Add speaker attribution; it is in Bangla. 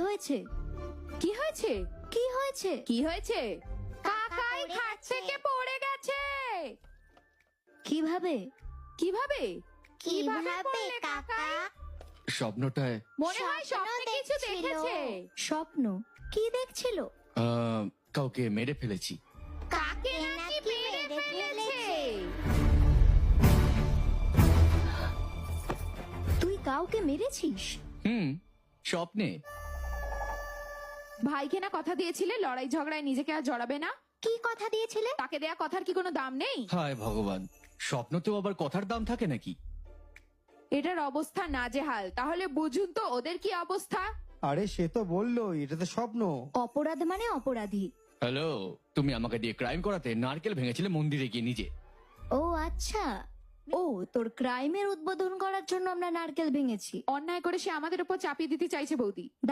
Speaker 1: হয়েছে?
Speaker 2: কি হয়েছে?
Speaker 1: কি হয়েছে?
Speaker 2: কি হয়েছে? কাকাই খাট থেকে পড়ে গেছে।
Speaker 1: কিভাবে?
Speaker 2: কিভাবে?
Speaker 3: কিভাবে
Speaker 2: পড়লে
Speaker 3: কাকা?
Speaker 4: স্বপ্নটায়
Speaker 2: মনে হয় স্বপ্নে কিছু
Speaker 3: দেখছিল।
Speaker 2: দেখেছে।
Speaker 1: স্বপ্ন? কি দেখছিল?
Speaker 4: কাউকে মেরে ফেলেছি।
Speaker 2: কাকে নাকি মেরে ফেলেছে।
Speaker 1: তুই কাউকে মেরেছিস?
Speaker 4: স্বপ্নে।
Speaker 2: ভাইকে না কথা দিয়েছিলে লড়াই ঝগড়ায় নিজেকে আর জড়াবে না?
Speaker 1: কি কথা দিয়েছিলে?
Speaker 2: তাকে দেয়া কথার কি কোনো দাম নেই?
Speaker 4: হায় ভগবান, স্বপ্নতেও আবার কথার দাম থাকে নাকি?
Speaker 2: এটার অবস্থা নাজেহাল। তাহলে বুঝুন তো ওদের কি অবস্থা।
Speaker 5: আরে সে তো বললো এটা তো স্বপ্ন।
Speaker 1: অপরাধ মানে অপরাধী।
Speaker 4: হ্যালো, তুমি আমাকে দিয়ে ক্রাইম করাতে নারকেল ভেঙেছিলে মন্দিরে গিয়ে নিজে।
Speaker 1: ও আচ্ছা, ও তোর ক্রাইমের উদ্বোধন করার জন্য আমরা নারকেল ভেঙেছি।
Speaker 2: অন্যায় করে সে আমাদের উপর চাপিয়ে দিতে চাইছে বৌদি।